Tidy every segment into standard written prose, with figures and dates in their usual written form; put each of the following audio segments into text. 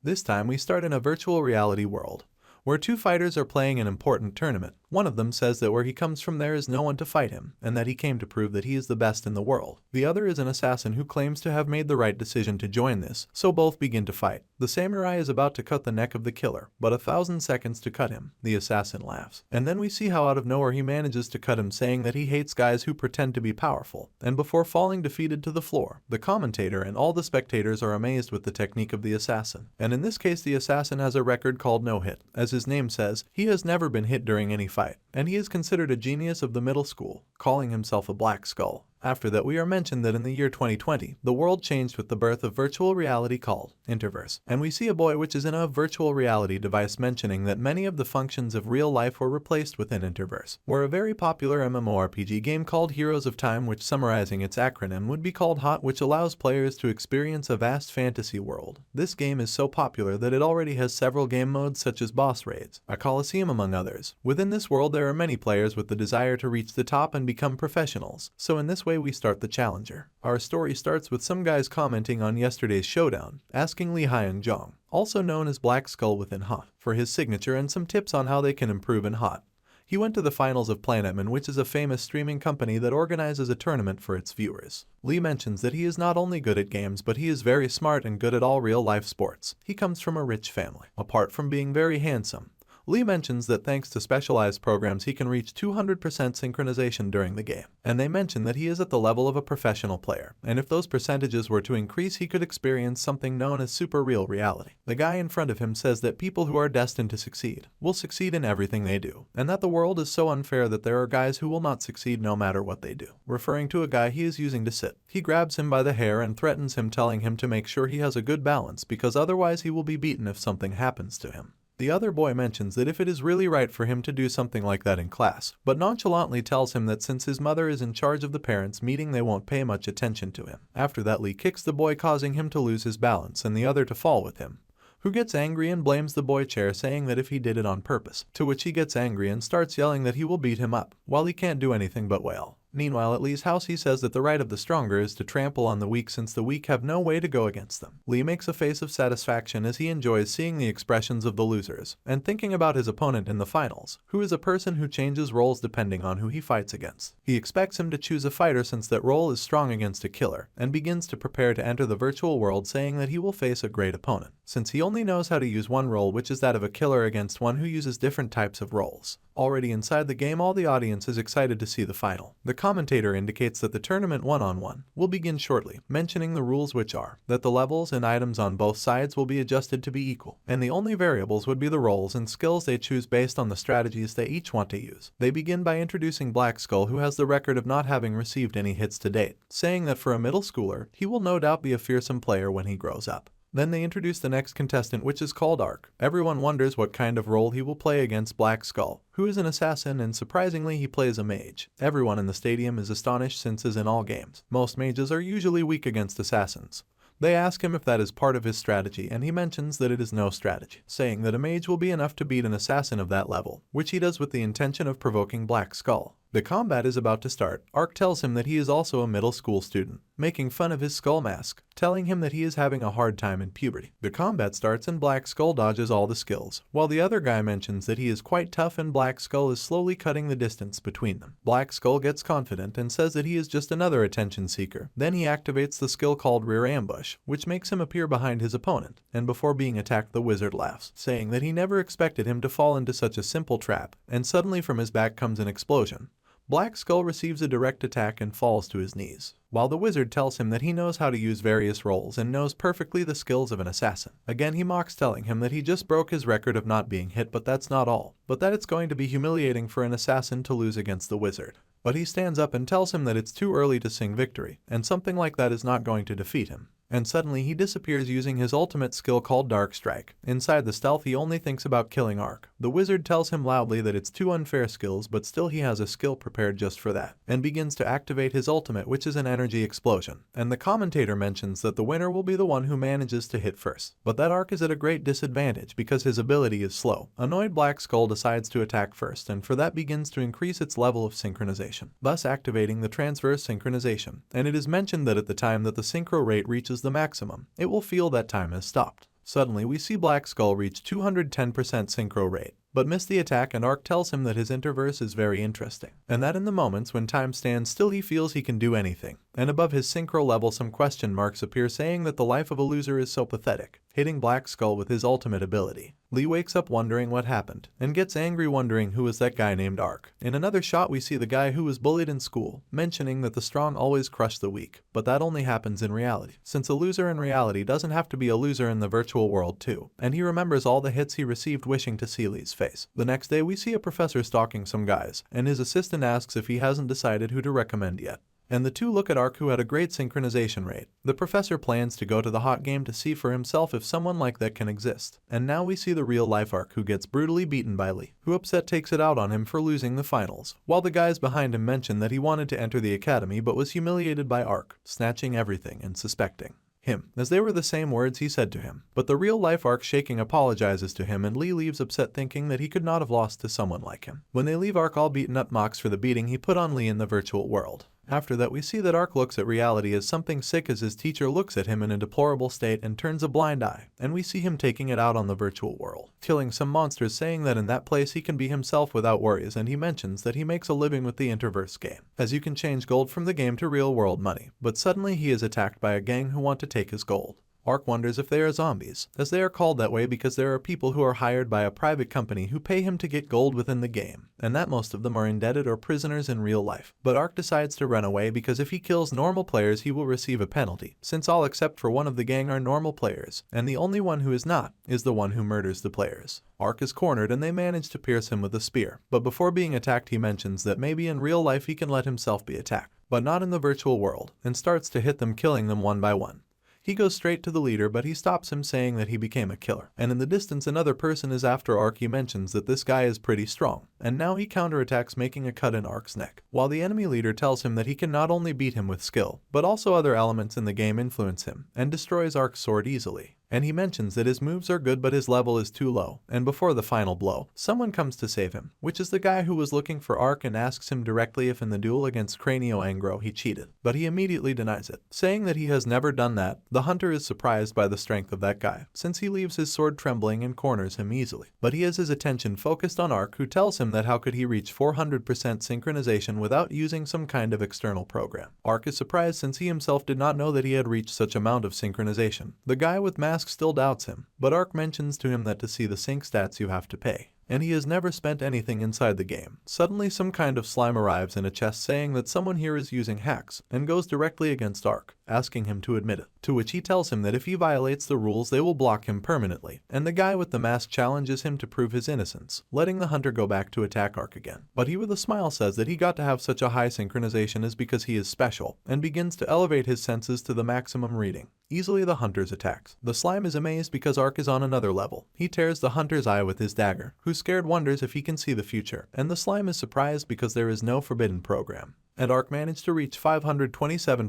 This time we start in a virtual reality world, where two fighters are playing an important tournament. One of them says that where he comes from there is no one to fight him, and that he came to prove that he is the best in the world. The other is an assassin who claims to have made the right decision to join this, so both begin to fight. The samurai is about to cut the neck of the killer, but 1,000 seconds to cut him. The assassin laughs. And then we see how out of nowhere he manages to cut him, saying that he hates guys who pretend to be powerful. And before falling defeated to the floor, the commentator and all the spectators are amazed with the technique of the assassin. And in this case the assassin has a record called no hit. As his name says, he has never been hit during any fight, and he is considered a genius of the middle school, calling himself a Black Skull. After that we are mentioned that in the year 2020, the world changed with the birth of virtual reality called Interverse. And we see a boy which is in a virtual reality device mentioning that many of the functions of real life were replaced within Interverse, where a very popular MMORPG game called Heroes of Time, which summarizing its acronym would be called HOT, which allows players to experience a vast fantasy world. This game is so popular that it already has several game modes such as boss raids, a coliseum among others. Within this world there are many players with the desire to reach the top and become professionals, so in this way we start the challenger. Our story starts with some guys commenting on yesterday's showdown, asking Lee Hyung-jong, also known as Black Skull within HOT, for his signature and some tips on how they can improve in HOT. He went to the finals of Planetman, which is a famous streaming company that organizes a tournament for its viewers. Lee mentions that he is not only good at games but he is very smart and good at all real-life sports. He comes from a rich family. Apart from being very handsome, Lee mentions that thanks to specialized programs he can reach 200% synchronization during the game, and they mention that he is at the level of a professional player, and if those percentages were to increase he could experience something known as super real reality. The guy in front of him says that people who are destined to succeed will succeed in everything they do, and that the world is so unfair that there are guys who will not succeed no matter what they do. Referring to a guy he is using to sit, he grabs him by the hair and threatens him, telling him to make sure he has a good balance because otherwise he will be beaten if something happens to him. The other boy mentions that if it is really right for him to do something like that in class, but nonchalantly tells him that since his mother is in charge of the parents' meeting they won't pay much attention to him. After that Lee kicks the boy, causing him to lose his balance and the other to fall with him, who gets angry and blames the boy chair, saying that if he did it on purpose, to which he gets angry and starts yelling that he will beat him up, while he can't do anything but wail. Meanwhile at Lee's house he says that the right of the stronger is to trample on the weak since the weak have no way to go against them. Lee makes a face of satisfaction as he enjoys seeing the expressions of the losers, and thinking about his opponent in the finals, who is a person who changes roles depending on who he fights against. He expects him to choose a fighter since that role is strong against a killer, and begins to prepare to enter the virtual world, saying that he will face a great opponent, since he only knows how to use one role, which is that of a killer, against one who uses different types of roles. Already inside the game all the audience is excited to see the final. The commentator indicates that the tournament one-on-one will begin shortly, mentioning the rules, which are that the levels and items on both sides will be adjusted to be equal, and the only variables would be the roles and skills they choose based on the strategies they each want to use. They begin by introducing Black Skull, who has the record of not having received any hits to date, saying that for a middle schooler, he will no doubt be a fearsome player when he grows up. Then they introduce the next contestant, which is called Ark. Everyone wonders what kind of role he will play against Black Skull, who is an assassin, and surprisingly he plays a mage. Everyone in the stadium is astonished since, as in all games, most mages are usually weak against assassins. They ask him if that is part of his strategy, and he mentions that it is no strategy, saying that a mage will be enough to beat an assassin of that level, which he does with the intention of provoking Black Skull. The combat is about to start. Ark tells him that he is also a middle school student, making fun of his skull mask, telling him that he is having a hard time in puberty. The combat starts and Black Skull dodges all the skills, while the other guy mentions that he is quite tough and Black Skull is slowly cutting the distance between them. Black Skull gets confident and says that he is just another attention seeker. Then he activates the skill called Rear Ambush, which makes him appear behind his opponent, and before being attacked the wizard laughs, saying that he never expected him to fall into such a simple trap, and suddenly from his back comes an explosion. Black Skull receives a direct attack and falls to his knees, while the wizard tells him that he knows how to use various roles and knows perfectly the skills of an assassin. Again he mocks, telling him that he just broke his record of not being hit, but that's not all, but that it's going to be humiliating for an assassin to lose against the wizard. But he stands up and tells him that it's too early to sing victory, and something like that is not going to defeat him. And suddenly he disappears using his ultimate skill called Dark Strike. Inside the stealth he only thinks about killing Ark. The wizard tells him loudly that it's two unfair skills, but still he has a skill prepared just for that, and begins to activate his ultimate, which is an energy explosion. And the commentator mentions that the winner will be the one who manages to hit first, but that Ark is at a great disadvantage because his ability is slow. Annoyed, Black Skull decides to attack first, and for that begins to increase its level of synchronization, thus activating the transverse synchronization. And it is mentioned that at the time that the synchro rate reaches the maximum, it will feel that time has stopped. Suddenly we see Black Skull reach 210% synchro rate, but miss the attack, and Arc tells him that his interverse is very interesting, and that in the moments when time stands still he feels he can do anything. And above his synchro level some question marks appear, saying that the life of a loser is so pathetic, hitting Black Skull with his ultimate ability. Lee wakes up wondering what happened, and gets angry wondering who was that guy named Arc. In another shot we see the guy who was bullied in school, mentioning that the strong always crush the weak, but that only happens in reality, since a loser in reality doesn't have to be a loser in the virtual world too, and he remembers all the hits he received wishing to see Lee's face. The next day we see a professor stalking some guys, and his assistant asks if he hasn't decided who to recommend yet. And the two look at Arc, who had a great synchronization rate. The professor plans to go to the hot game to see for himself if someone like that can exist. And now we see the real life Arc, who gets brutally beaten by Lee, who upset takes it out on him for losing the finals, while the guys behind him mention that he wanted to enter the academy but was humiliated by Arc, snatching everything and suspecting him, as they were the same words he said to him. But the real life Arc, shaking, apologizes to him, and Lee leaves upset, thinking that he could not have lost to someone like him. When they leave, Arc all beaten up mocks for the beating he put on Lee in the virtual world. After that we see that Arc looks at reality as something sick, as his teacher looks at him in a deplorable state and turns a blind eye, and we see him taking it out on the virtual world, killing some monsters, saying that in that place he can be himself without worries, and he mentions that he makes a living with the Interverse game, as you can change gold from the game to real world money. But suddenly he is attacked by a gang who want to take his gold. Arc wonders if they are zombies, as they are called that way because there are people who are hired by a private company who pay him to get gold within the game, and that most of them are indebted or prisoners in real life. But Arc decides to run away because if he kills normal players he will receive a penalty, since all except for one of the gang are normal players, and the only one who is not is the one who murders the players. Arc is cornered and they manage to pierce him with a spear, but before being attacked he mentions that maybe in real life he can let himself be attacked, but not in the virtual world, and starts to hit them, killing them one by one. He goes straight to the leader, but he stops him, saying that he became a killer. And in the distance another person is after Arc. He mentions that this guy is pretty strong, and now he counterattacks, making a cut in Arc's neck, while the enemy leader tells him that he can not only beat him with skill, but also other elements in the game influence him, and destroys Arc's sword easily. And he mentions that his moves are good but his level is too low, and before the final blow, someone comes to save him, which is the guy who was looking for Arc, and asks him directly if in the duel against Cranio Angro he cheated, but he immediately denies it, saying that he has never done that. The hunter is surprised by the strength of that guy, since he leaves his sword trembling and corners him easily, but he has his attention focused on Arc, who tells him that how could he reach 400% synchronization without using some kind of external program. Arc is surprised since he himself did not know that he had reached such amount of synchronization. The guy with mask still doubts him, but Arc mentions to him that to see the sync stats you have to pay, and he has never spent anything inside the game. Suddenly some kind of slime arrives in a chest, saying that someone here is using hacks, and goes directly against Arc, asking him to admit it, to which he tells him that if he violates the rules they will block him permanently, and the guy with the mask challenges him to prove his innocence, letting the hunter go back to attack Arc again. But he with a smile says that he got to have such a high synchronization is because he is special, and begins to elevate his senses to the maximum reading. Easily the hunter's attacks. The slime is amazed because Arc is on another level. He tears the hunter's eye with his dagger, who scared wonders if he can see the future, and the slime is surprised because there is no forbidden program. And Arc managed to reach 527%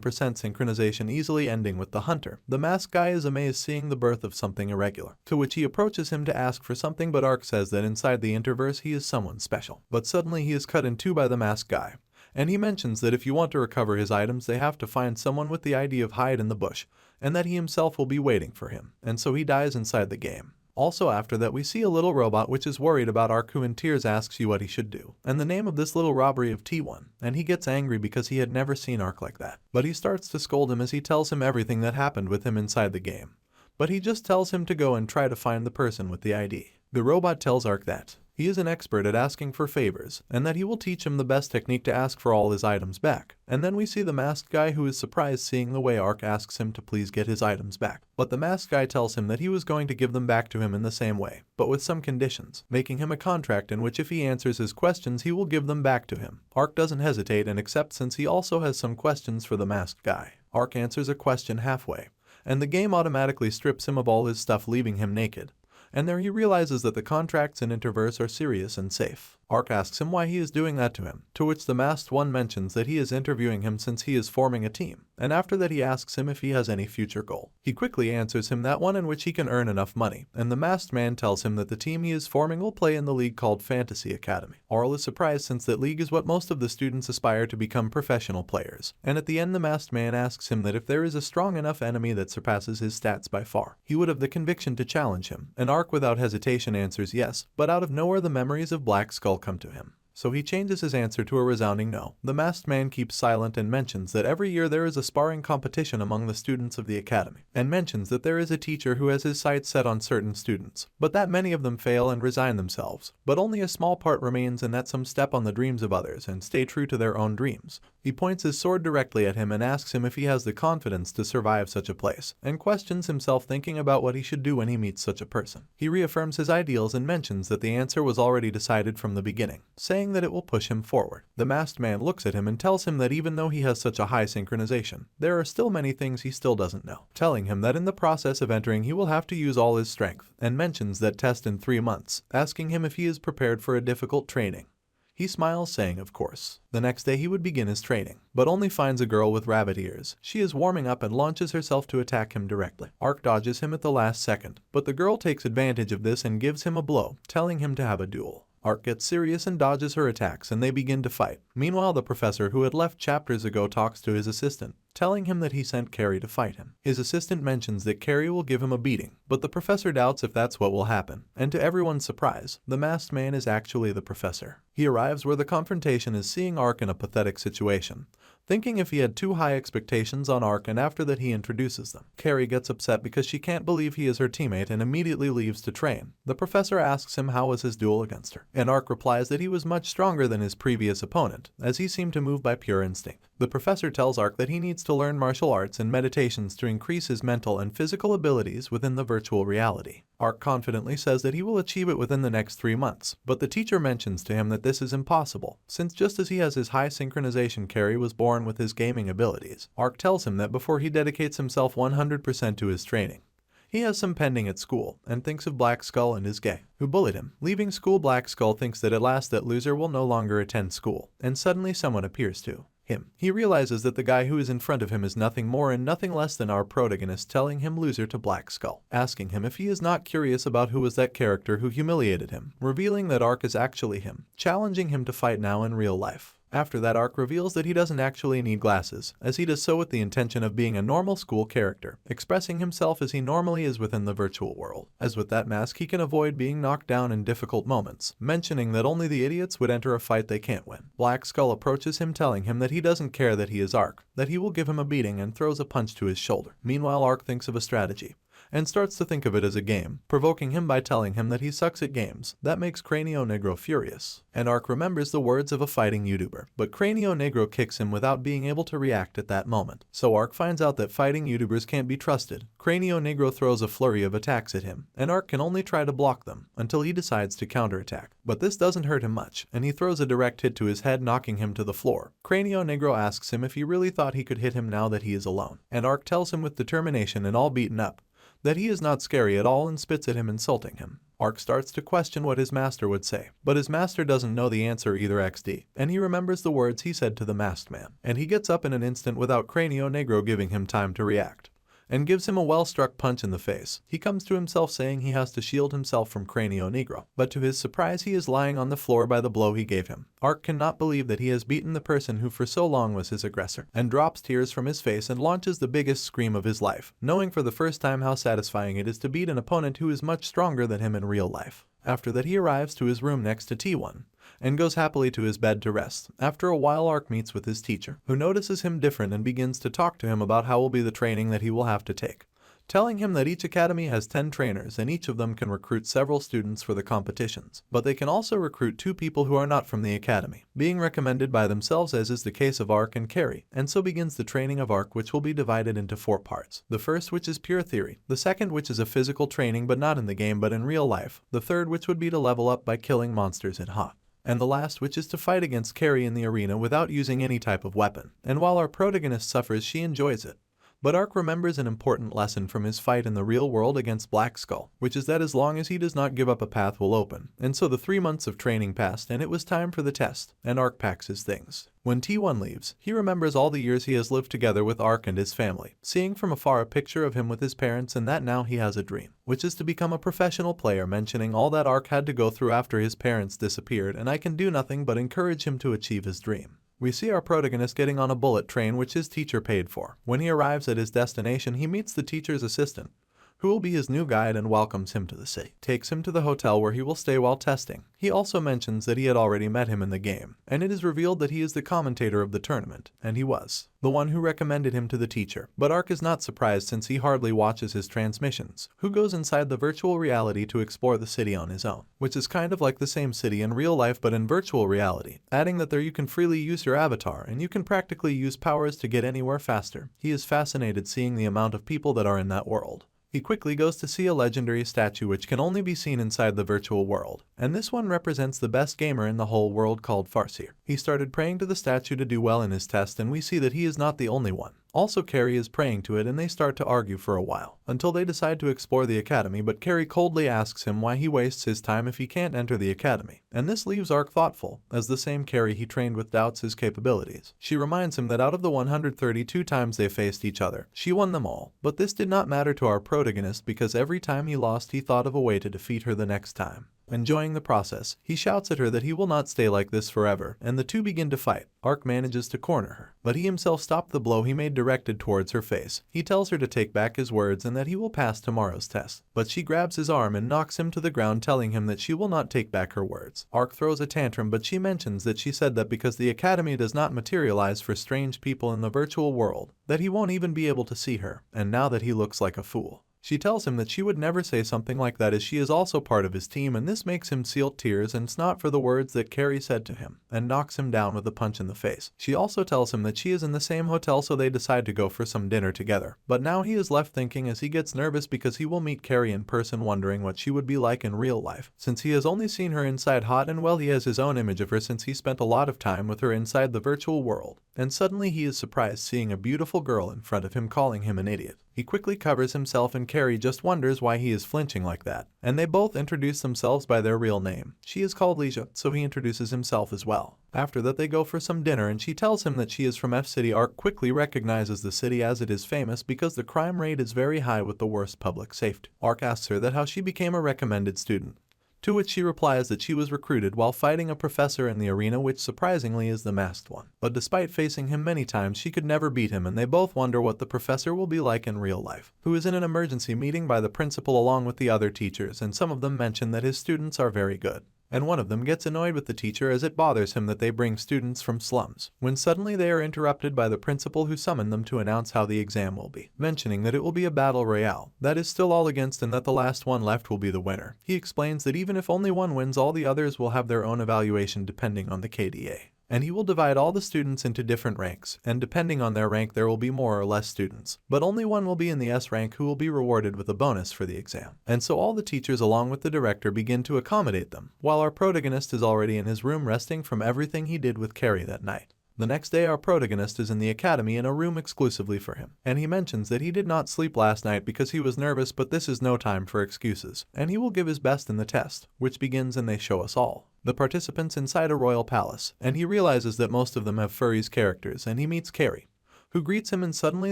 synchronization, easily ending with the hunter. The masked guy is amazed seeing the birth of something irregular, to which he approaches him to ask for something, but Arc says that inside the interverse he is someone special. But suddenly he is cut in two by the masked guy, and he mentions that if you want to recover his items they have to find someone with the ID of hide in the bush, and that he himself will be waiting for him, and so he dies inside the game. Also after that we see a little robot which is worried about Arc, who in tears asks you what he should do, and the name of this little robbery of T1, and he gets angry because he had never seen Arc like that. But he starts to scold him as he tells him everything that happened with him inside the game. But he just tells him to go and try to find the person with the ID. The robot tells Arc that he is an expert at asking for favors, and that he will teach him the best technique to ask for all his items back. And then we see the masked guy, who is surprised seeing the way Arc asks him to please get his items back. But the masked guy tells him that he was going to give them back to him in the same way, but with some conditions, making him a contract in which if he answers his questions he will give them back to him. Arc doesn't hesitate and accepts, since he also has some questions for the masked guy. Arc answers a question halfway, and the game automatically strips him of all his stuff, leaving him naked. And there he realizes that the contracts in Interverse are serious and safe. Ark asks him why he is doing that to him, to which the masked one mentions that he is interviewing him since he is forming a team, and after that he asks him if he has any future goal. He quickly answers him that one in which he can earn enough money, and the masked man tells him that the team he is forming will play in the league called Fantasy Academy. Arl is surprised since that league is what most of the students aspire to become professional players, and at the end the masked man asks him that if there is a strong enough enemy that surpasses his stats by far, he would have the conviction to challenge him, and Ark without hesitation answers yes, but out of nowhere the memories of Black Skull come to him. So he changes his answer to a resounding no. The masked man keeps silent and mentions that every year there is a sparring competition among the students of the academy, and mentions that there is a teacher who has his sights set on certain students, but that many of them fail and resign themselves, but only a small part remains and that some step on the dreams of others and stay true to their own dreams. He points his sword directly at him and asks him if he has the confidence to survive such a place, and questions himself thinking about what he should do when he meets such a person. He reaffirms his ideals and mentions that the answer was already decided from the beginning, saying that it will push him forward. The masked man looks at him and tells him that even though he has such a high synchronization, there are still many things he still doesn't know, telling him that in the process of entering he will have to use all his strength, and mentions that test in 3 months, asking him if he is prepared for a difficult training. He smiles, saying of course. The next day he would begin his training, but only finds a girl with rabbit ears. She is warming up and launches herself to attack him directly. Ark dodges him at the last second, but the girl takes advantage of this and gives him a blow, telling him to have a duel. Ark gets serious and dodges her attacks and they begin to fight. Meanwhile, the professor who had left chapters ago talks to his assistant, telling him that he sent Carrie to fight him. His assistant mentions that Carrie will give him a beating, but the professor doubts if that's what will happen, and to everyone's surprise, the masked man is actually the professor. He arrives where the confrontation is, seeing Ark in a pathetic situation, thinking if he had too high expectations on Ark, and after that he introduces them. Carrie gets upset because she can't believe he is her teammate and immediately leaves to train. The professor asks him how was his duel against her, and Ark replies that he was much stronger than his previous opponent, as he seemed to move by pure instinct. The professor tells Ark that he needs to learn martial arts and meditations to increase his mental and physical abilities within the virtual reality. Ark confidently says that he will achieve it within the next 3 months, but the teacher mentions to him that this is impossible, since just as he has his high synchronization, Carrie was born with his gaming abilities. Ark tells him that before he dedicates himself 100% to his training, he has some pending at school, and thinks of Black Skull and his gay, who bullied him. Leaving school, Black Skull thinks that at last that loser will no longer attend school, and suddenly someone appears to him. He realizes that the guy who is in front of him is nothing more and nothing less than our protagonist, telling him loser to Black Skull, asking him if he is not curious about who was that character who humiliated him, revealing that Ark is actually him, challenging him to fight now in real life. After that, Ark reveals that he doesn't actually need glasses, as he does so with the intention of being a normal school character, expressing himself as he normally is within the virtual world. As with that mask, he can avoid being knocked down in difficult moments, mentioning that only the idiots would enter a fight they can't win. Black Skull approaches him, telling him that he doesn't care that he is Ark, that he will give him a beating, and throws a punch to his shoulder. Meanwhile, Ark thinks of a strategy, and starts to think of it as a game, provoking him by telling him that he sucks at games. That makes Cráneo Negro furious, and Ark remembers the words of a fighting YouTuber, but Cráneo Negro kicks him without being able to react at that moment. So Ark finds out that fighting YouTubers can't be trusted. Cráneo Negro throws a flurry of attacks at him, and Ark can only try to block them, until he decides to counterattack. But this doesn't hurt him much, and he throws a direct hit to his head, knocking him to the floor. Cráneo Negro asks him if he really thought he could hit him now that he is alone, and Ark tells him with determination and all beaten up, that he is not scary at all, and spits at him, insulting him. Ark starts to question what his master would say, but his master doesn't know the answer either XD, and he remembers the words he said to the masked man, and he gets up in an instant without Cráneo Negro giving him time to react, and gives him a well-struck punch in the face. He comes to himself, saying he has to shield himself from Cráneo Negro, but to his surprise he is lying on the floor by the blow he gave him. Ark cannot believe that he has beaten the person who for so long was his aggressor, and drops tears from his face and launches the biggest scream of his life, knowing for the first time how satisfying it is to beat an opponent who is much stronger than him in real life. After that, he arrives to his room next to T1, and goes happily to his bed to rest. After a while, Ark meets with his teacher, who notices him different and begins to talk to him about how will be the training that he will have to take, telling him that each academy has 10 trainers and each of them can recruit several students for the competitions, but they can also recruit 2 people who are not from the academy, being recommended by themselves, as is the case of Ark and Carrie, and so begins the training of Ark, which will be divided into 4 parts. The first, which is pure theory, the second, which is a physical training but not in the game but in real life, the third, which would be to level up by killing monsters in hot, and the last, which is to fight against Carrie in the arena without using any type of weapon. And while our protagonist suffers, she enjoys it. But Ark remembers an important lesson from his fight in the real world against Black Skull, which is that as long as he does not give up, a path will open. And so the 3 months of training passed and it was time for the test, and Ark packs his things. When T1 leaves, he remembers all the years he has lived together with Ark and his family, seeing from afar a picture of him with his parents, and that now he has a dream, which is to become a professional player, mentioning all that Ark had to go through after his parents disappeared, and I can do nothing but encourage him to achieve his dream. We see our protagonist getting on a bullet train which his teacher paid for. When he arrives at his destination, he meets the teacher's assistant, who will be his new guide, and welcomes him to the city. Takes him to the hotel where he will stay while testing. He also mentions that he had already met him in the game, and it is revealed that he is the commentator of the tournament, and he was the one who recommended him to the teacher. But Ark is not surprised since he hardly watches his transmissions, who goes inside the virtual reality to explore the city on his own, which is kind of like the same city in real life but in virtual reality, adding that there you can freely use your avatar and you can practically use powers to get anywhere faster. He is fascinated seeing the amount of people that are in that world. He quickly goes to see a legendary statue which can only be seen inside the virtual world, and this one represents the best gamer in the whole world called Farseer. He started praying to the statue to do well in his test, and we see that he is not the only one. Also Carrie is praying to it, and they start to argue for a while, until they decide to explore the academy, but Carrie coldly asks him why he wastes his time if he can't enter the academy, and this leaves Ark thoughtful, as the same Carrie he trained with doubts his capabilities. She reminds him that out of the 132 times they faced each other, she won them all, but this did not matter to our protagonist because every time he lost he thought of a way to defeat her the next time. Enjoying the process, he shouts at her that he will not stay like this forever, and the two begin to fight. Ark manages to corner her, but he himself stopped the blow he made directed towards her face. He tells her to take back his words and that he will pass tomorrow's test, but she grabs his arm and knocks him to the ground, telling him that she will not take back her words. Ark throws a tantrum, but she mentions that she said that because the academy does not materialize for strange people in the virtual world, that he won't even be able to see her, and now that he looks like a fool. She tells him that she would never say something like that as she is also part of his team, and this makes him seal tears and snot for the words that Carrie said to him, and knocks him down with a punch in the face. She also tells him that she is in the same hotel, so they decide to go for some dinner together. But now he is left thinking as he gets nervous because he will meet Carrie in person, wondering what she would be like in real life, since he has only seen her inside hot, and well, he has his own image of her since he spent a lot of time with her inside the virtual world. And suddenly he is surprised seeing a beautiful girl in front of him, calling him an idiot. He quickly covers himself, and Carrie just wonders why he is flinching like that, and they both introduce themselves by their real name. She is called Leisha, so he introduces himself as well. After that they go for some dinner, and she tells him that she is from F City. Ark quickly recognizes the city as it is famous because the crime rate is very high with the worst public safety. Ark asks her that how she became a recommended student, to which she replies that she was recruited while fighting a professor in the arena, which surprisingly is the masked one. But despite facing him many times, she could never beat him, and they both wonder what the professor will be like in real life, who is in an emergency meeting by the principal along with the other teachers, and some of them mention that his students are very good. And one of them gets annoyed with the teacher as it bothers him that they bring students from slums, when suddenly they are interrupted by the principal, who summoned them to announce how the exam will be, mentioning that it will be a battle royale, that is still all against, and that the last one left will be the winner. He explains that even if only one wins, all the others will have their own evaluation depending on the KDA. And he will divide all the students into different ranks, and depending on their rank there will be more or less students, but only one will be in the S rank who will be rewarded with a bonus for the exam. And so all the teachers along with the director begin to accommodate them, while our protagonist is already in his room resting from everything he did with Carrie that night. The next day our protagonist is in the academy in a room exclusively for him, and he mentions that he did not sleep last night because he was nervous, but this is no time for excuses, and he will give his best in the test, which begins, and they show us all the participants inside a royal palace, and he realizes that most of them have furries characters, and he meets Carrie, who greets him, and suddenly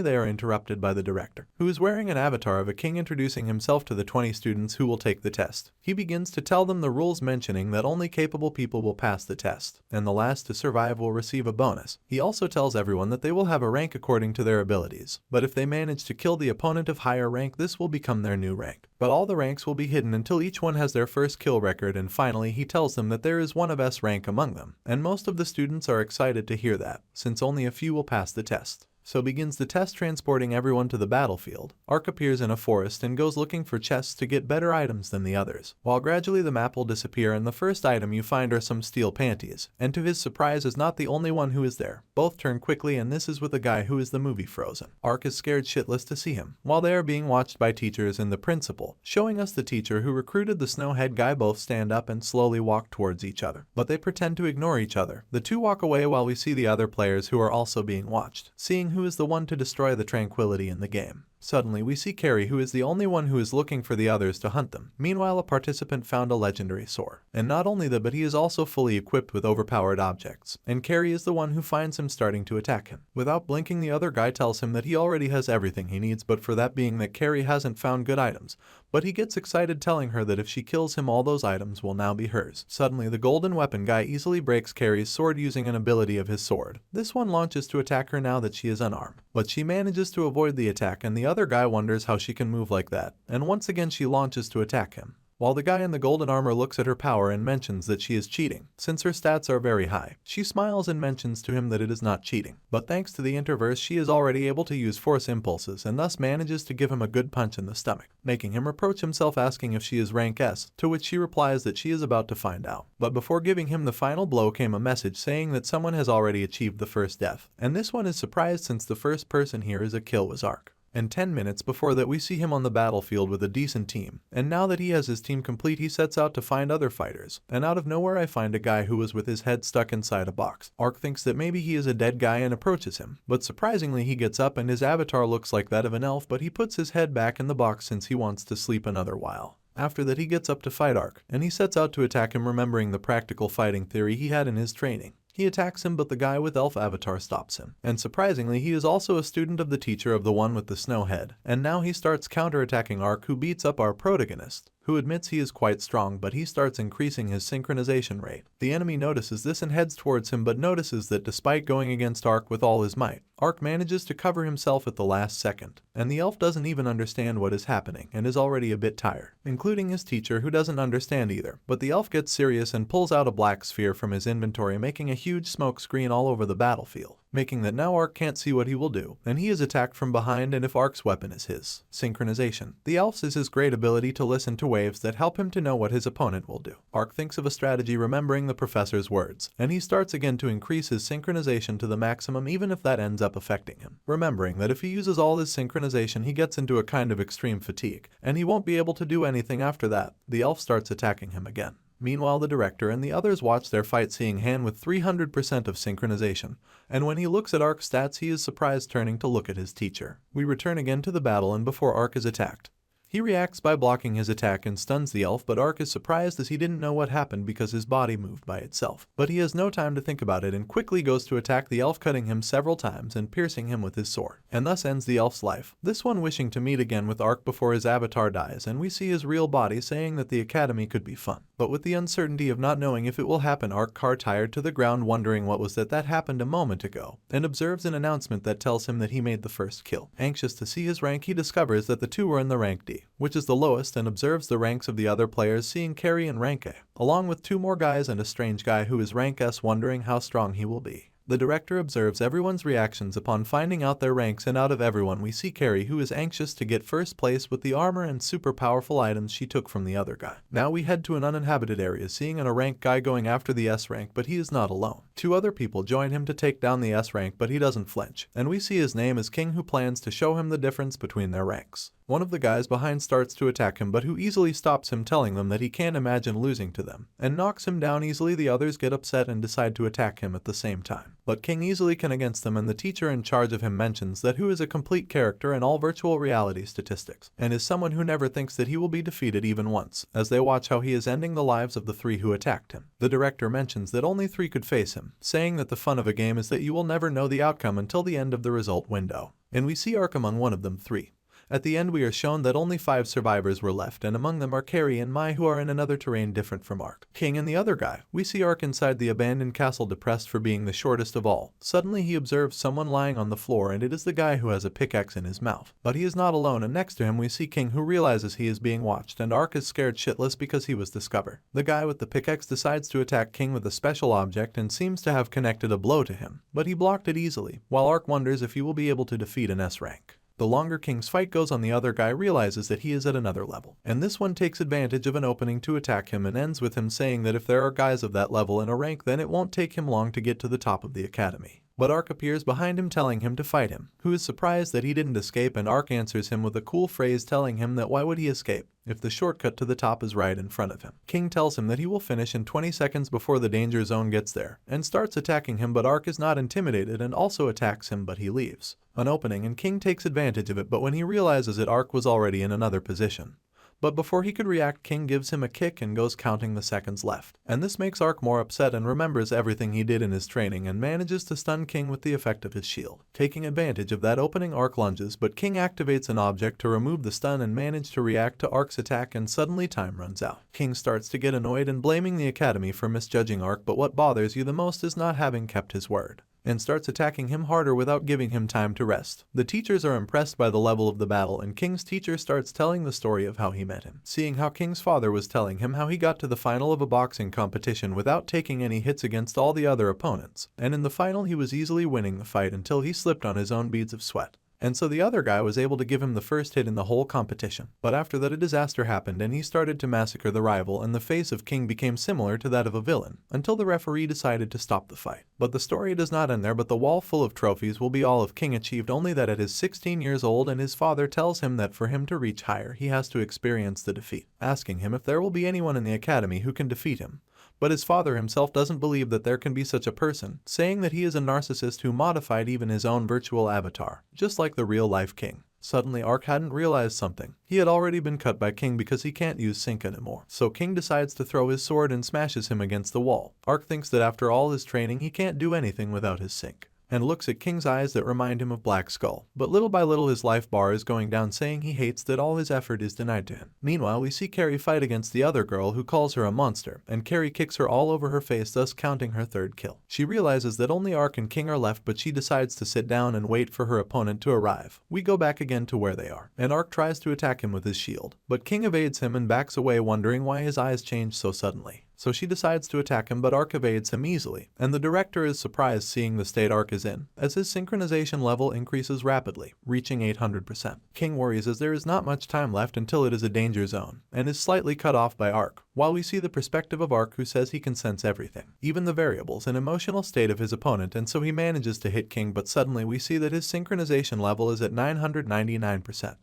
they are interrupted by the director, who is wearing an avatar of a king, introducing himself to the 20 students who will take the test. He begins to tell them the rules, mentioning that only capable people will pass the test, and the last to survive will receive a bonus. He also tells everyone that they will have a rank according to their abilities, but if they manage to kill the opponent of higher rank, this will become their new rank. But all the ranks will be hidden until each one has their first kill record, and finally he tells them that there is one of S rank among them, and most of the students are excited to hear that, since only a few will pass the test. So begins the test, transporting everyone to the battlefield. Ark appears in a forest and goes looking for chests to get better items than the others, while gradually the map will disappear, and the first item you find are some steel panties, and to his surprise is not the only one who is there. Both turn quickly, and this is with a guy who is the movie Frozen. Ark is scared shitless to see him, while they are being watched by teachers and the principal, showing us the teacher who recruited the snowhead guy. Both stand up and slowly walk towards each other, but they pretend to ignore each other. The two walk away while we see the other players who are also being watched. Seeing who who is the one to destroy the tranquility in the game. Suddenly we see Carrie, who is the only one who is looking for the others to hunt them. Meanwhile, a participant found a legendary sword. And not only that, but he is also fully equipped with overpowered objects. And Carrie is the one who finds him starting to attack him. Without blinking, the other guy tells him that he already has everything he needs, but for that being that Carrie hasn't found good items. But he gets excited, telling her that if she kills him, all those items will now be hers. Suddenly, the golden weapon guy easily breaks Carrie's sword using an ability of his sword. This one launches to attack her now that she is unarmed. But she manages to avoid the attack, and the other guy wonders how she can move like that. And once again she launches to attack him. While the guy in the golden armor looks at her power and mentions that she is cheating, since her stats are very high. She smiles and mentions to him that it is not cheating. But thanks to the interverse, she is already able to use force impulses and thus manages to give him a good punch in the stomach, making him reproach himself, asking if she is rank S, to which she replies that she is about to find out. But before giving him the final blow came a message saying that someone has already achieved the first death. And this one is surprised since the first person here is a kill was Ark. And 10 minutes before that we see him on the battlefield with a decent team, and now that he has his team complete he sets out to find other fighters, and out of nowhere I find a guy who was with his head stuck inside a box. Ark thinks that maybe he is a dead guy and approaches him, but surprisingly he gets up and his avatar looks like that of an elf, but he puts his head back in the box since he wants to sleep another while. After that he gets up to fight Ark, and he sets out to attack him, remembering the practical fighting theory he had in his training. He attacks him, but the guy with elf avatar stops him. And surprisingly, he is also a student of the teacher of the one with the snow head. And now he starts counterattacking Ark, who beats up our protagonist, who admits he is quite strong, but he starts increasing his synchronization rate. The enemy notices this and heads towards him, but notices that despite going against Ark with all his might, Ark manages to cover himself at the last second. And the elf doesn't even understand what is happening and is already a bit tired, including his teacher, who doesn't understand either. But the elf gets serious and pulls out a black sphere from his inventory, making a huge smoke screen all over the battlefield, making that now Ark can't see what he will do, and he is attacked from behind. And if Ark's weapon is his synchronization, the elf's is his great ability to listen to waves that help him to know what his opponent will do. Ark thinks of a strategy, remembering the professor's words, and he starts again to increase his synchronization to the maximum, even if that ends up affecting him, remembering that if he uses all his synchronization he gets into a kind of extreme fatigue, and he won't be able to do anything after that. The elf starts attacking him again. Meanwhile, the director and the others watch their fight, seeing Han with 300% of synchronization, and when he looks at Ark's stats he is surprised, turning to look at his teacher. We return again to the battle, and before Ark is attacked, he reacts by blocking his attack and stuns the elf, but Ark is surprised as he didn't know what happened because his body moved by itself. But he has no time to think about it and quickly goes to attack the elf, cutting him several times and piercing him with his sword, and thus ends the elf's life. This one wishing to meet again with Ark before his avatar dies, and we see his real body saying that the academy could be fun. But with the uncertainty of not knowing if it will happen, Ark car tired to the ground, wondering what was that happened a moment ago, and observes an announcement that tells him that he made the first kill. Anxious to see his rank, he discovers that the two were in the rank D, which is the lowest, and observes the ranks of the other players, seeing Carrie in rank A, along with two more guys and a strange guy who is rank S, wondering how strong he will be. The director observes everyone's reactions upon finding out their ranks, and out of everyone we see Carrie, who is anxious to get first place with the armor and super powerful items she took from the other guy. Now we head to an uninhabited area, seeing a rank guy going after the S rank, but he is not alone. Two other people join him to take down the S rank, but he doesn't flinch, and we see his name is King, who plans to show him the difference between their ranks. One of the guys behind starts to attack him, but who easily stops him, telling them that he can't imagine losing to them, and knocks him down easily. The others get upset and decide to attack him at the same time, but King easily can against them, and the teacher in charge of him mentions that who is a complete character in all virtual reality statistics, and is someone who never thinks that he will be defeated even once, as they watch how he is ending the lives of the three who attacked him. The director mentions that only 3 could face him, saying that the fun of a game is that you will never know the outcome until the end of the result window, and we see Ark among one of them 3. At the end we are shown that only 5 survivors were left, and among them are Carrie and Mai, who are in another terrain different from Ark, King, and the other guy. We see Ark inside the abandoned castle, depressed for being the shortest of all. Suddenly he observes someone lying on the floor, and it is the guy who has a pickaxe in his mouth. But he is not alone, and next to him we see King, who realizes he is being watched, and Ark is scared shitless because he was discovered. The guy with the pickaxe decides to attack King with a special object and seems to have connected a blow to him, but he blocked it easily, while Ark wonders if he will be able to defeat an S rank. The longer King's fight goes on, the other guy realizes that he is at another level, and this one takes advantage of an opening to attack him, and ends with him saying that if there are guys of that level in a rank, then it won't take him long to get to the top of the academy. But Ark appears behind him telling him to fight him, who is surprised that he didn't escape, and Ark answers him with a cool phrase telling him that why would he escape if the shortcut to the top is right in front of him. King tells him that he will finish in 20 seconds before the danger zone gets there, and starts attacking him, but Ark is not intimidated and also attacks him, but he leaves an opening and King takes advantage of it, but when he realizes it, Ark was already in another position. But before he could react, King gives him a kick and goes counting the seconds left. And this makes Ark more upset and remembers everything he did in his training and manages to stun King with the effect of his shield. Taking advantage of that opening, Ark lunges, but King activates an object to remove the stun and manage to react to Ark's attack, and suddenly time runs out. King starts to get annoyed and blaming the Academy for misjudging Ark, but what bothers you the most is not having kept his word, and starts attacking him harder without giving him time to rest. The teachers are impressed by the level of the battle, and King's teacher starts telling the story of how he met him, seeing how King's father was telling him how he got to the final of a boxing competition without taking any hits against all the other opponents, and in the final he was easily winning the fight until he slipped on his own beads of sweat. And so the other guy was able to give him the first hit in the whole competition. But after that, a disaster happened and he started to massacre the rival, and the face of King became similar to that of a villain, until the referee decided to stop the fight. But the story does not end there, but the wall full of trophies will be all of King achieved, only that at his 16 years old, and his father tells him that for him to reach higher he has to experience the defeat, asking him if there will be anyone in the academy who can defeat him. But his father himself doesn't believe that there can be such a person, saying that he is a narcissist who modified even his own virtual avatar, just like the real-life King. Suddenly, Ark hadn't realized something. He had already been cut by King because he can't use sync anymore. So King decides to throw his sword and smashes him against the wall. Ark thinks that after all his training he can't do anything without his sync, and looks at King's eyes that remind him of Black Skull. But little by little his life bar is going down, saying he hates that all his effort is denied to him. Meanwhile, we see Carrie fight against the other girl who calls her a monster, and Carrie kicks her all over her face, thus counting her third kill. She realizes that only Ark and King are left, but she decides to sit down and wait for her opponent to arrive. We go back again to where they are, and Ark tries to attack him with his shield, but King evades him and backs away, wondering why his eyes changed so suddenly. So she decides to attack him, but Ark evades him easily, and the director is surprised seeing the state Ark is in, as his synchronization level increases rapidly, reaching 800%. King worries as there is not much time left until it is a danger zone, and is slightly cut off by Ark, while we see the perspective of Ark, who says he can sense everything, even the variables and emotional state of his opponent, and so he manages to hit King, but suddenly we see that his synchronization level is at 999%.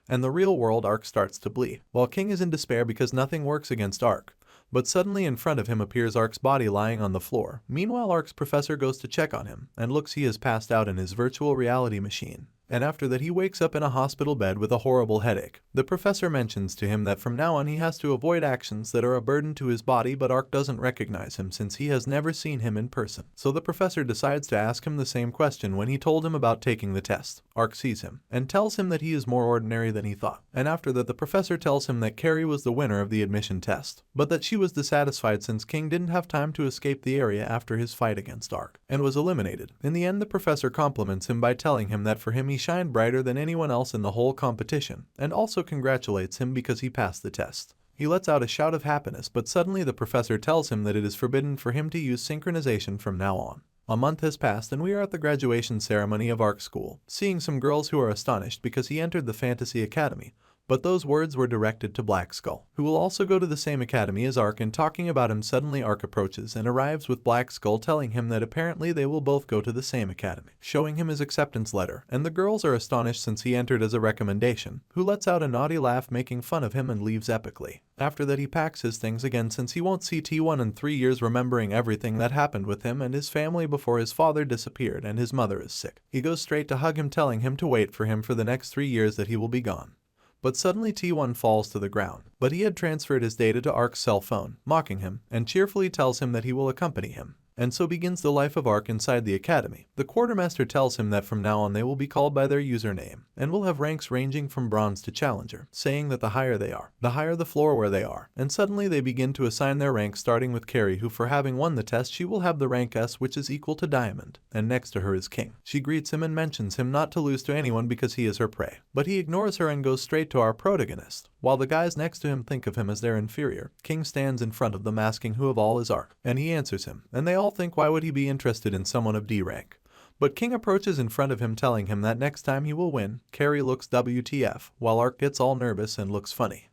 And the real world Ark starts to bleed, while King is in despair because nothing works against Ark. But suddenly in front of him appears Ark's body lying on the floor. Meanwhile, Ark's professor goes to check on him, and looks he has passed out in his virtual reality machine. And after that he wakes up in a hospital bed with a horrible headache. The professor mentions to him that from now on he has to avoid actions that are a burden to his body, but Ark doesn't recognize him since he has never seen him in person. So the professor decides to ask him the same question when he told him about taking the test. Ark sees him, and tells him that he is more ordinary than he thought. And after that the professor tells him that Carrie was the winner of the admission test, but that she was dissatisfied since King didn't have time to escape the area after his fight against Ark, and was eliminated. In the end, the professor compliments him by telling him that for him he shined brighter than anyone else in the whole competition, and also congratulates him because he passed the test. He lets out a shout of happiness, but suddenly the professor tells him that it is forbidden for him to use synchronization from now on. A month has passed and we are at the graduation ceremony of Ark's school, seeing some girls who are astonished because he entered the Fantasy Academy. But those words were directed to Black Skull, who will also go to the same academy as Ark, and talking about him, suddenly Ark approaches and arrives with Black Skull, telling him that apparently they will both go to the same academy, showing him his acceptance letter, and the girls are astonished since he entered as a recommendation, who lets out a naughty laugh making fun of him and leaves epically. After that he packs his things again since he won't see T1 in 3 years, remembering everything that happened with him and his family before his father disappeared and his mother is sick. He goes straight to hug him, telling him to wait for him for the next 3 years that he will be gone. But suddenly T1 falls to the ground, but he had transferred his data to Ark's cell phone, mocking him, and cheerfully tells him that he will accompany him. And so begins the life of Ark inside the academy. The quartermaster tells him that from now on they will be called by their username, and will have ranks ranging from bronze to challenger, saying that the higher they are, the higher the floor where they are. And suddenly they begin to assign their ranks, starting with Carrie, who for having won the test she will have the rank S, which is equal to diamond, and next to her is King. She greets him and mentions him not to lose to anyone because he is her prey, but he ignores her and goes straight to our protagonist. While the guys next to him think of him as their inferior, King stands in front of them asking who of all is Ark, and he answers him, and they all think why would he be interested in someone of D rank. But King approaches in front of him, telling him that next time he will win. Carrie looks WTF, while Ark gets all nervous and looks funny.